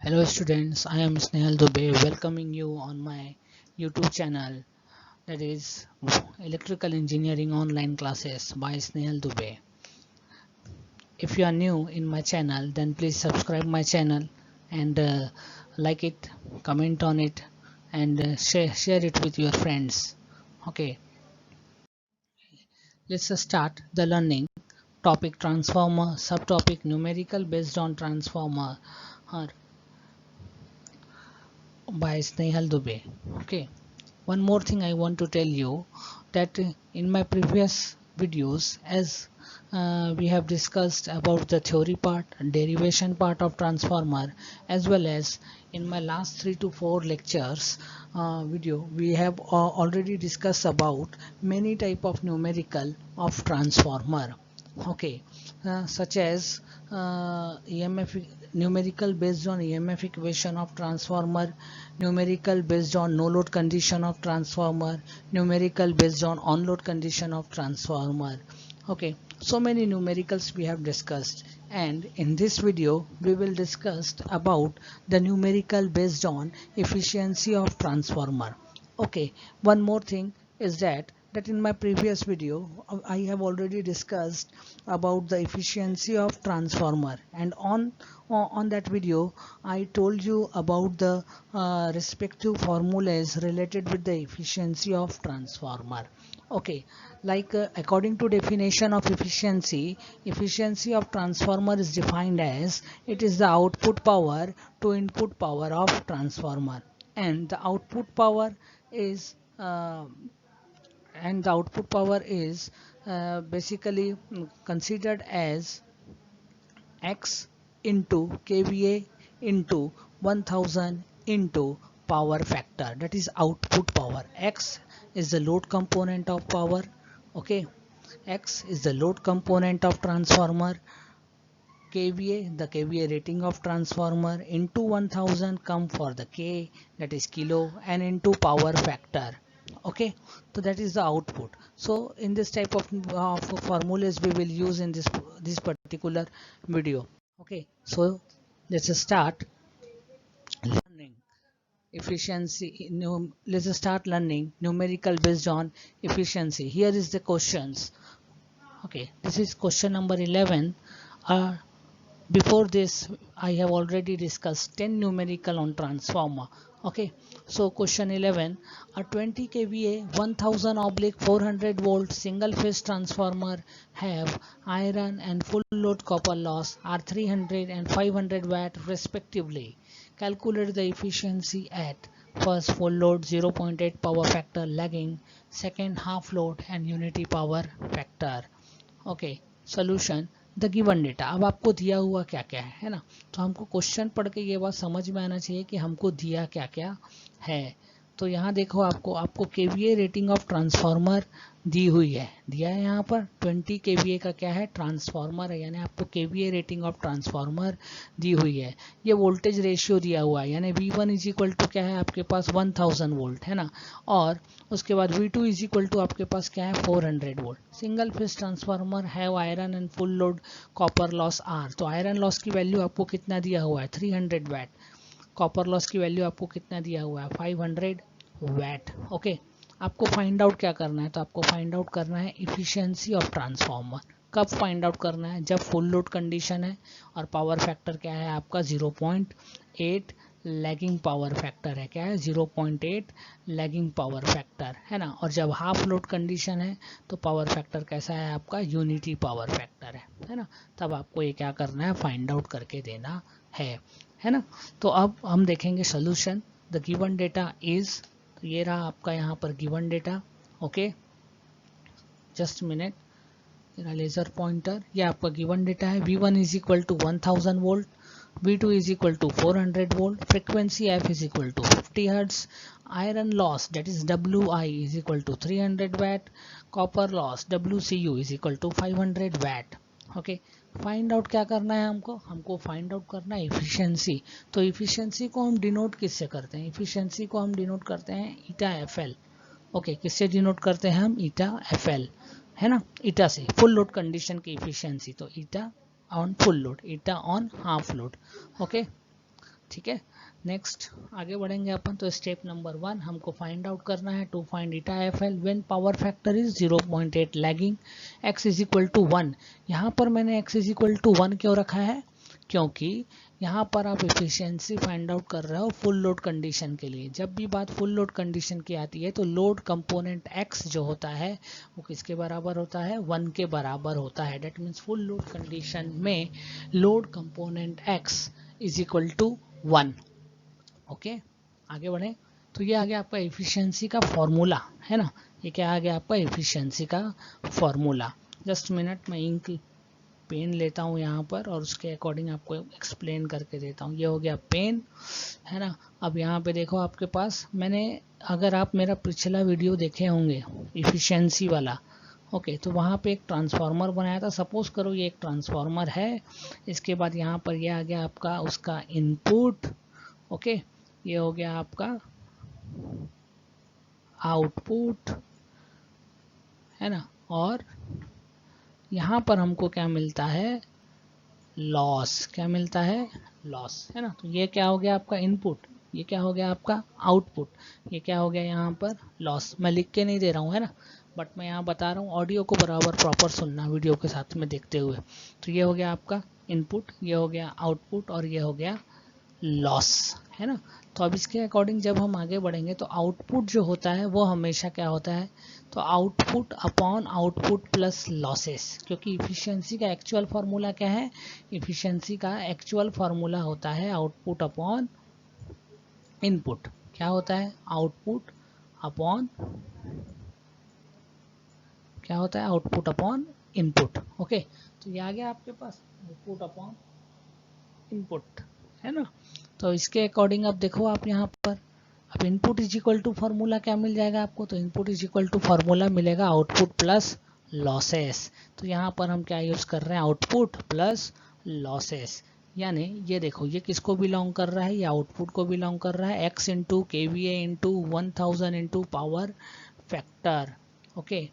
Hello students, I am Snehal Dubey welcoming you on my YouTube channel, that is Electrical Engineering Online Classes by Snehal Dubey. If you are new in my channel, then please subscribe my channel and like it, comment on it, and share it with your friends. Okay, let's start the learning. Topic transformer, subtopic numerical based on transformer by Snehal Dubey. Okay. One more thing I want to tell you, that in my previous videos, as we have discussed about the theory part and derivation part of transformer, as well as in my last 3 to 4 lectures video, we have already discussed about many type of numerical of transformer. Okay, such as EMF numerical based on EMF equation of transformer, numerical based on no load condition of transformer, numerical based on load condition of transformer. Okay, so many numericals we have discussed, and in this video we will discuss about the numerical based on efficiency of transformer. Okay, one more thing is that in my previous video I have already discussed about the efficiency of transformer, and on that video I told you about the respective formulas related with the efficiency of transformer. Okay, like according to definition of efficiency of transformer is defined as it is the output power to input power of transformer, and the output power is basically considered as X into kVA into 1000 into power factor, that is output power. X is the load component of power. Okay, X is the load component of transformer. kVA, the kVA rating of transformer, into 1000 come for the K, that is kilo, and into power factor. Okay, so that is the output. So in this type of formulas we will use in this particular video. Okay, so let's start learning efficiency. Let's start learning numerical based on efficiency. Here is the questions. Okay, this is question number 11. Before this I have already discussed 10 numerical on transformer. Okay, so question 11, a 20 kVA 1000 oblique 400 volt single phase transformer have iron and full load copper loss are 300 and 500 watt respectively. Calculate the efficiency at first full load 0.8 power factor lagging, second half load and unity power factor. Okay solution the given data. अब आपको दिया हुआ क्या क्या है ना, तो हमको क्वेश्चन पढ़ के ये बात समझ में आना चाहिए कि हमको दिया क्या क्या है. तो यहाँ देखो आपको केवीए रेटिंग ऑफ ट्रांसफार्मर दी हुई है, दिया है यहाँ पर 20 केवीए का क्या है ट्रांसफार्मर है, यानी आपको केवीए रेटिंग ऑफ ट्रांसफार्मर दी हुई है. ये वोल्टेज रेशियो दिया हुआ है, यानी V1 इज इक्वल टू क्या है आपके पास 1000 वोल्ट है ना, और उसके बाद V2 इज इक्वल टू आपके पास क्या है 400 वोल्ट. सिंगल फेज ट्रांसफार्मर है iron and full load copper loss are. तो आयरन लॉस की वैल्यू आपको कितना दिया हुआ है 300 वैट, कॉपर लॉस की वैल्यू आपको कितना दिया हुआ है 500 वैट. ओके, आपको फाइंड आउट क्या करना है, तो आपको फाइंड आउट करना है इफिशियंसी ऑफ ट्रांसफार्मर. कब फाइंड आउट करना है, जब फुल लोड कंडीशन है और पावर फैक्टर क्या है आपका 0.8 लैगिंग पावर फैक्टर है, क्या है 0.8 लैगिंग पावर फैक्टर है ना, और जब हाफ लोड कंडीशन है तो पावर फैक्टर कैसा है आपका यूनिटी पावर फैक्टर है ना. तब आपको ये क्या करना है फाइंड आउट करके देना है ना. तो अब हम देखेंगे solution. The given data is, तो ये रहा आपका यहाँ पर given data. Okay, just minute, मेरा लेजर पॉइंटर, ये आपका गिवन डेटा है. V1 is equal to 1000 volt, V2 is equal to 400 volt, frequency F is equal to 50 hertz, iron loss that is Wi is equal to 300 watt, copper loss WCU is equal to 500 watt. Okay, find out क्या करना है हमको find out करना है efficiency. तो efficiency को हम denote किससे करते हैं, इफिशियंसी को हम डिनोट करते हैं ईटा FL. ओके, किससे डिनोट करते हैं हम ईटा FL है ना, ईटा से. फुल लोड कंडीशन की इफिशियंसी, तो eta on full load, eta on half load. Okay, ठीक है। नेक्स्ट आगे बढ़ेंगे अपन। तो स्टेप नंबर 1 हमको फाइंड आउट करना है to find eta F L when power factor is 0.8 lagging x is equal to 1। यहाँ पर मैंने x इज इक्वल टू 1 क्यों रखा है, क्योंकि यहाँ पर आप एफिशिएंसी फाइंड आउट कर रहे हो फुल लोड कंडीशन के लिए। जब भी बात फुल लोड कंडीशन की आती है तो लोड कंपोनेंट x जो होता है वो किसके बराबर होता है, 1 के बराबर होता है। That means full load condition में load component x is equal to 1। Okay, आगे बढ़े। तो ये आ गया आपका एफिशिएंसी का फॉर्मूला, है ना। ये क्या आ गया आपका एफिशिएंसी का फॉर्मूला। जस्ट मिनट, मैं इंक पेन लेता हूँ यहाँ पर और उसके अकॉर्डिंग आपको एक्सप्लेन करके देता हूँ। ये हो गया पेन, है ना। अब यहाँ पे देखो आपके पास, मैंने, अगर आप मेरा पिछला वीडियो देखे होंगे एफिशिएंसी वाला, ओके, तो वहाँ पे एक ट्रांसफार्मर बनाया था। सपोज करो ये एक ट्रांसफार्मर है। इसके बाद यहाँ पर ये आ गया आपका उसका इनपुट, ओके, ये हो गया आपका आउटपुट, है ना। और यहाँ पर हमको क्या मिलता है, लॉस। क्या मिलता है, लॉस, है ना। तो ये क्या हो गया आपका इनपुट, ये क्या हो गया आपका आउटपुट, ये क्या हो गया यहाँ पर लॉस। मैं लिख के नहीं दे रहा हूँ, है ना, बट मैं यहाँ बता रहा हूँ। ऑडियो को बराबर प्रॉपर सुनना वीडियो के साथ में देखते हुए। तो ये हो गया आपका इनपुट, ये हो गया आउटपुट और ये हो गया लॉस, है ना। तो अब इसके अकॉर्डिंग जब हम आगे बढ़ेंगे तो आउटपुट जो होता है वो हमेशा क्या होता है, तो output upon output plus losses. क्योंकि इफिशिएंसी का एक्चुअल फार्मूला क्या है, इफिशिएंसी का एक्चुअल फार्मूला होता है आउटपुट अपॉन इनपुट। क्या होता है, आउटपुट अपॉन, क्या होता है, आउटपुट अपॉन इनपुट। ओके, तो ये आ गया आपके पास आउटपुट अपॉन इनपुट, है ना। तो इसके अकॉर्डिंग अब देखो आप यहाँ पर, अब input is equal to formula क्या मिल जाएगा आपको, तो input is equal to formula मिलेगा आउटपुट प्लस लॉसेस। तो यहाँ पर हम क्या यूज कर रहे हैं, आउटपुट प्लस लॉसेस। यानी ये देखो ये किसको बिलोंग कर रहा है, ये आउटपुट को बिलोंग कर रहा है। x into K V A into 1000 into power factor, okay,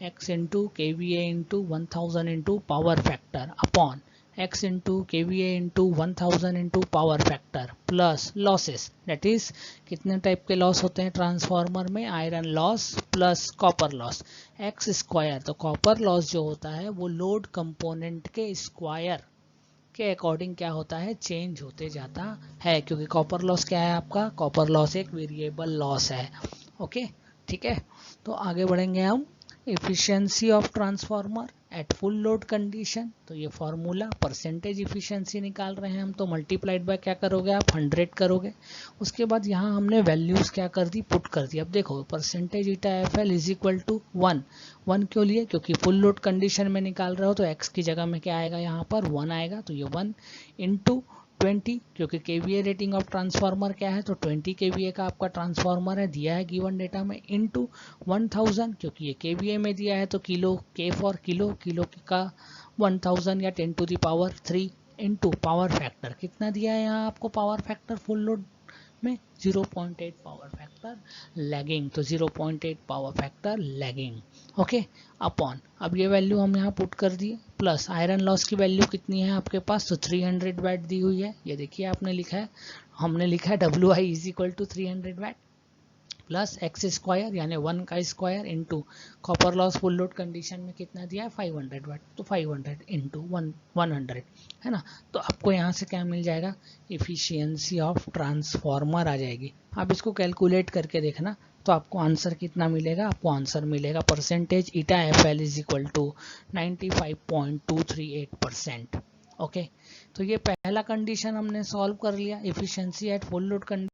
x into K V A into 1000 into power factor upon x into K V A into 1000 into power factor plus losses. That is कितने type के loss होते हैं transformer में, iron loss plus copper loss, X square. तो copper loss जो होता है वो लोड कंपोनेंट के स्क्वायर के अकॉर्डिंग क्या होता है, चेंज होते जाता है। क्योंकि कॉपर लॉस क्या है आपका, कॉपर लॉस एक वेरिएबल लॉस है। ओके, ठीक है। तो आगे बढ़ेंगे हम, efficiency of transformer eight full load condition. तो ये फॉर्मूला परसेंटेज इफिशिएंसी निकाल रहे हैं हम, तो मल्टीप्लाइड बाय क्या करोगे आप, 100 करोगे। उसके बाद यहाँ हमने वैल्यूज क्या कर दी, पुट कर दी। अब देखो percentage eta F L is equal to 1 क्यों लिए, क्योंकि फुल लोड कंडीशन में निकाल रहे हो तो x की जगह में क्या आएगा, यहाँ पर 1 आएगा। तो ये 1 इंटू 20, क्योंकि केवीए रेटिंग ऑफ ट्रांसफार्मर क्या है, तो 20 केवीए का आपका ट्रांसफार्मर है, दिया है गिवन डेटा में, इनटू 1000, क्योंकि ये केवीए में दिया है तो किलो, के फॉर किलो, किलो का 1000 या 10 to the power 3, into power factor कितना दिया है यहाँ आपको, पावर फैक्टर फुल लोड में 0.8 पावर फैक्टर लैगिंग। तो 0.8 power factor lagging, okay, upon, अब ये वैल्यू हम यहाँ पुट कर दिए, प्लस आयरन लॉस की वैल्यू कितनी है आपके पास, तो 300 वैट दी हुई है। ये देखिए आपने लिखा है, हमने लिखा है WI is equal to 300 watt plus X square यानी 1 का square into copper loss full load condition में कितना दिया है 500 वाट, तो 500 इंटू 100, है ना। तो आपको यहाँ से क्या मिल जाएगा, इफिशियंसी ऑफ ट्रांसफार्मर आ जाएगी। आप इसको कैलकुलेट करके देखना तो आपको आंसर कितना मिलेगा, आपको आंसर मिलेगा percentage eta F L is equal to 95.238%। Okay, तो ये पहला कंडीशन हमने सॉल्व कर लिया, efficiency at full load condition.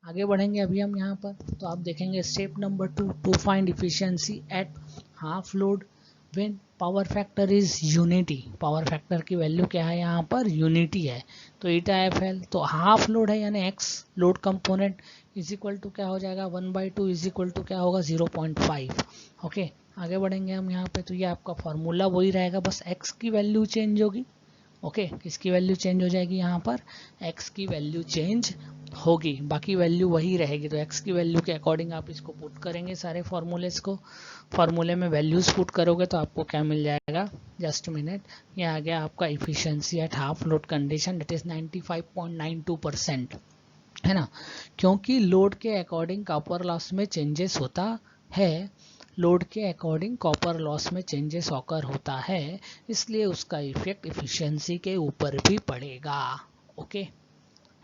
आगे बढ़ेंगे अभी हम यहाँ पर, तो आप देखेंगे step number 2 to find efficiency at half load when power factor is unity. Power factor की वैल्यू क्या है यहाँ पर, यूनिटी है। तो ईटा एफ एल, तो हाफ लोड है यानी X load component is equal to क्या हो जाएगा 1/2 इज इक्वल टू क्या होगा 0.5। ओके, आगे बढ़ेंगे हम यहाँ पे, तो ये आपका फॉर्मूला वही रहेगा, बस एक्स की वैल्यू चेंज होगी, ओके किसकी वैल्यू चेंज हो जाएगी, यहाँ पर x की वैल्यू चेंज होगी, बाकी वैल्यू वही रहेगी। तो x की वैल्यू के अकॉर्डिंग आप इसको पुट करेंगे सारे फॉर्मूलेस को, फॉर्मूले में वैल्यूज पुट करोगे तो आपको क्या मिल जाएगा, जस्ट मिनट, ये आ गया आपका efficiency at half load condition, that is 95.92%, है ना। क्योंकि लोड के अकॉर्डिंग कॉपर लॉस में चेंजेस होता है, लोड के अकॉर्डिंग कॉपर लॉस में चेंजेस ऑकर होता है, इसलिए उसका इफेक्ट इफिशियंसी के ऊपर भी पड़ेगा। ओके,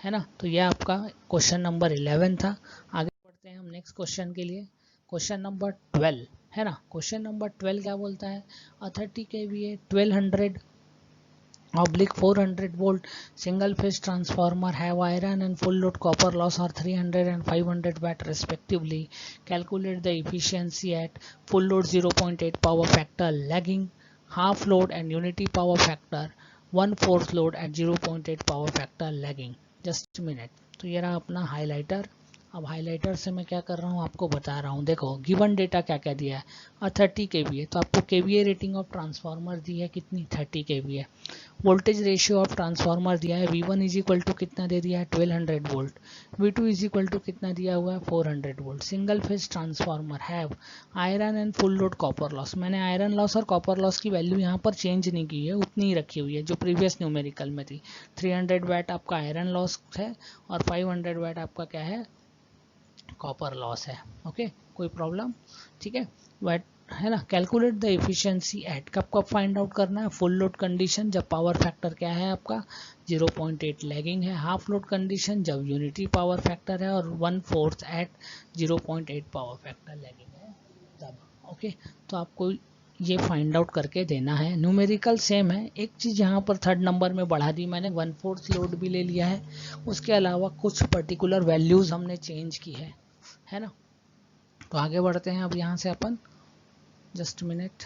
है ना। तो यह आपका क्वेश्चन नंबर 11 था। आगे बढ़ते हैं हम नेक्स्ट क्वेश्चन के लिए, क्वेश्चन नंबर 12, है ना। क्वेश्चन नंबर 12 क्या बोलता है, 30 kVA 1200/400 volt single phase transformer have iron and full load copper loss are 300 and 500 watt respectively. Calculate the efficiency at full load 0.8 power factor lagging, half load and unity power factor, 1/4 load at 0.8 power factor lagging. Just a minute. तो ये रहा अपना highlighter. अब highlighter से मैं क्या कर रहा हूँ आपको बता रहा हूँ। देखो गिवन डेटा क्या क्या दिया है, 30 kVA, तो आपको kVA रेटिंग ऑफ ट्रांसफार्मर दी है कितनी, 30 kVA। Voltage ratio of transformer दिया है, V1 इज इक्वल टू कितना दे दिया है, 1200 volt, V2 is equal to कितना दिया हुआ है, 400 volt. Single phase transformer have iron and full load copper loss. मैंने आयरन लॉस और कॉपर लॉस की वैल्यू यहाँ पर चेंज नहीं की है, उतनी ही रखी हुई है जो प्रीवियस न्यूमेरिकल में थी। 300 वाट आपका आयरन लॉस है और 500 वाट आपका क्या है, कॉपर लॉस है। ओके, कोई प्रॉब्लम, ठीक है, बट है ना। कैलकुलेट द एफिशिएंसी एट, कब कब फाइंड आउट करना है, फुल लोड कंडीशन जब पावर फैक्टर क्या है आपका 0.8 लैगिंग है, हाफ लोड कंडीशन जब यूनिटी पावर फैक्टर है, और 1/4 एट 0.8 पावर फैक्टर लैगिंग है तब। ओके, तो आपको ये फाइंड आउट करके देना है। न्यूमेरिकल सेम है, एक चीज़ यहाँ पर थर्ड नंबर में बढ़ा दी मैंने, 1/4 लोड भी ले लिया है, उसके अलावा कुछ पर्टिकुलर वैल्यूज हमने चेंज की है ना। तो आगे बढ़ते हैं अब यहाँ से अपन, जस्ट मिनट।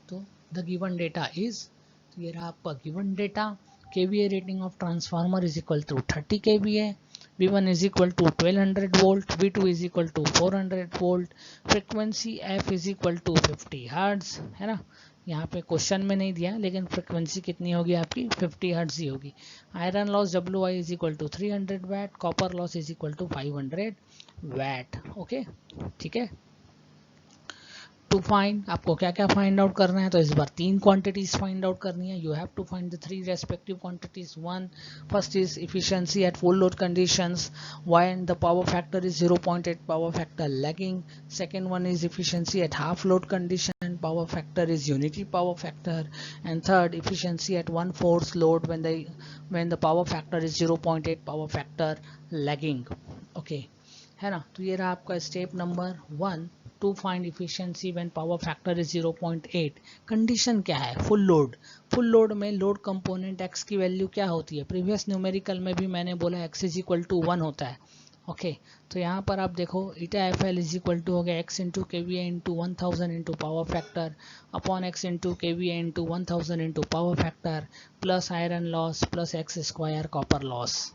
तो द गिवन डेटा इज, तो ये रहा आपका given data, KVA rating of transformer is equal to 30 kVA, V1 is equal to 1200 volt, V2 is equal to 400 volt, frequency F is equal to 50 hertz, है ना। यहाँ पे question में नहीं दिया लेकिन फ्रिक्वेंसी कितनी होगी आपकी 50 हर्ट्ज ही होगी। Iron loss WI is equal to 300 watt, copper loss is equal to 500 watt. Okay, ठीक है। टू फाइंड, आपको क्या क्या फाइंड आउट करना है, तो इस बार 3 क्वांटिटीज फाइंड आउट करनी है। You have to find the 3 respective quantities. One, first is efficiency at full load conditions when the power factor is 0.8 power factor lagging. Second one is efficiency at half load condition, power factor is unity power factor. And third, efficiency at 1/4 load when the power factor is 0.8 power factor lagging. Okay, है ना। तो ये रहा आपका step number 1, to find efficiency when power factor is 0.8। Condition क्या है, full load. Full load में load component x की वैल्यू क्या होती है, प्रीवियस न्यूमेरिकल में भी मैंने बोला x इज इक्वल टू 1 होता है। ओके, तो यहाँ पर आप देखो eta F L is equal to हो गया x into KVA into 1000 into power factor upon x into KVA into 1000 into power factor plus iron loss plus x square copper loss.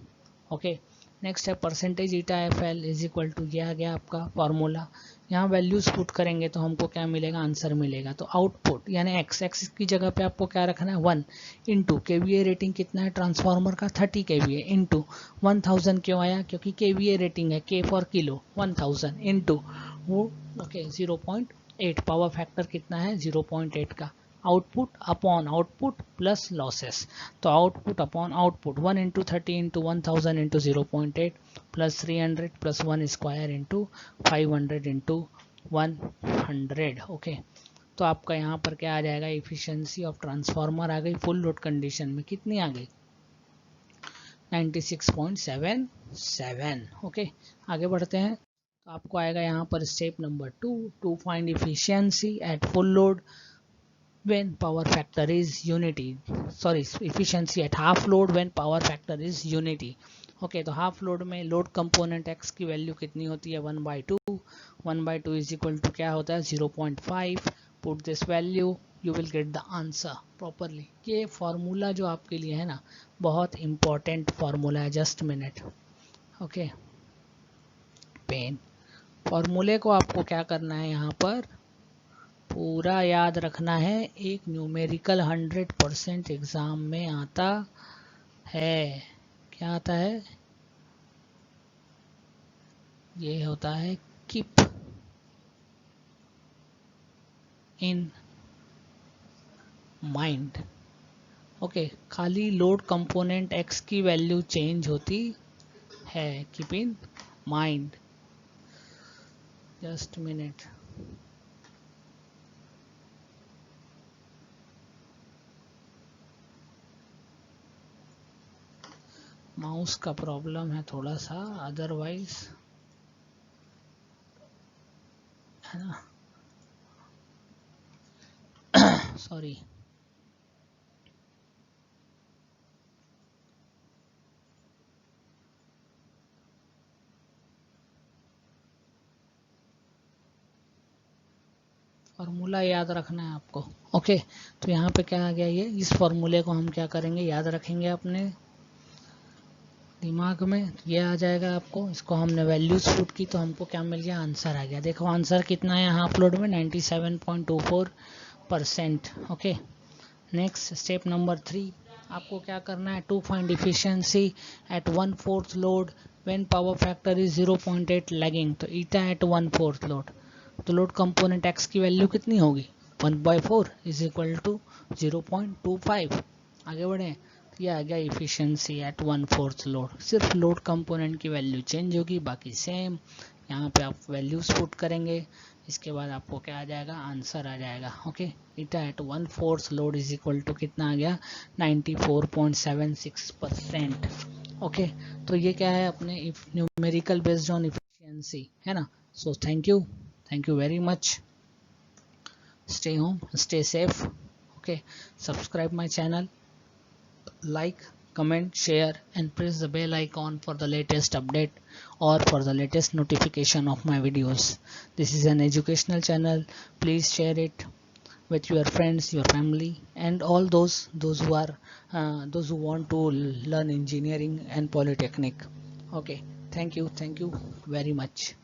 Okay, next है percentage eta F L is equal to, ये आ गया आपका formula. यहाँ values put करेंगे तो हमको क्या मिलेगा, आंसर मिलेगा। तो आउटपुट यानी x की जगह पे आपको क्या रखना है 1 इंटू KVA रेटिंग कितना है ट्रांसफार्मर का 30 kVA इंटू 1000, क्यों आया, क्योंकि KVA रेटिंग है K फॉर किलो 1000 इंटू वो ओके 0.8 पावर फैक्टर कितना है 0.8 का, output upon output plus losses. तो output upon output 1 into 30 into 1000 into 0.8 plus 300 plus 1 square into 500 into 100। Okay, तो आपका यहाँ पर क्या आ जाएगा, इफिशिएंसी ऑफ ट्रांसफार्मर आ गई फुल लोड कंडीशन में कितनी आ गई 96.77। ओके, आगे बढ़ते हैं। तो आपको आएगा यहाँ पर step number 2, to find efficiency at full load when power factor is unity, sorry, efficiency at half load when power factor is unity. Okay, तो हाफ लोड में लोड कंपोनेंट x की वैल्यू कितनी होती है 1/2, 1/2 इज इक्वल टू क्या होता है 0.5। Put this value, you will get the answer properly. ये फॉर्मूला जो आपके लिए है ना बहुत इंपॉर्टेंट फॉर्मूला है, जस्ट मिनट। ओके, पेन फॉर्मूले को आपको क्या करना है यहाँ पर पूरा याद रखना है। एक न्यूमेरिकल 100% एग्जाम में आता है। क्या आता है? ये होता है कीप इन माइंड। ओके, खाली लोड कंपोनेंट x की वैल्यू चेंज होती है। Keep in mind. Just minute. Mouse का प्रॉब्लम है थोड़ा सा, अदरवाइज है ना। सॉरी। फॉर्मूला याद रखना है आपको। ओके, तो यहाँ पे क्या आ गया, ये इस फॉर्मूले को हम क्या करेंगे, याद रखेंगे अपने दिमाग में। ये आ जाएगा आपको, इसको हमने वैल्यूज पुट की तो हमको क्या मिल गया, आंसर आ गया। देखो आंसर कितना है यहाँ अपलोड में, 97.24%। ओके, नेक्स्ट स्टेप नंबर 3, आपको क्या करना है, to find efficiency at 1/4 load when power factor is 0.8 lagging. तो ईटा एट 1/4 लोड, तो लोड कंपोनेंट x की वैल्यू कितनी होगी, 1/4 इज इक्वल टू 0.25। आगे बढ़े, ये आ गया इफिशियंसी एट 1/4 लोड। सिर्फ लोड कंपोनेंट की वैल्यू चेंज होगी, बाकी सेम। यहाँ पे आप वैल्यूज पुट करेंगे, इसके बाद आपको क्या आ जाएगा, आंसर आ जाएगा। Okay, eta at 1/4 load is equal to कितना आ गया, 94.76%। ओके, तो ये क्या है अपने न्यूमेरिकल बेस्ड ऑन इफिशियंसी, है ना। So thank you very much. Stay home, stay safe. Okay, subscribe my channel, like, comment, share and press the bell icon for the latest update or for the latest notification of my videos. This is an educational channel. Please share it with your friends, your family and all those who are those who want to learn engineering and polytechnic. Okay, thank you very much.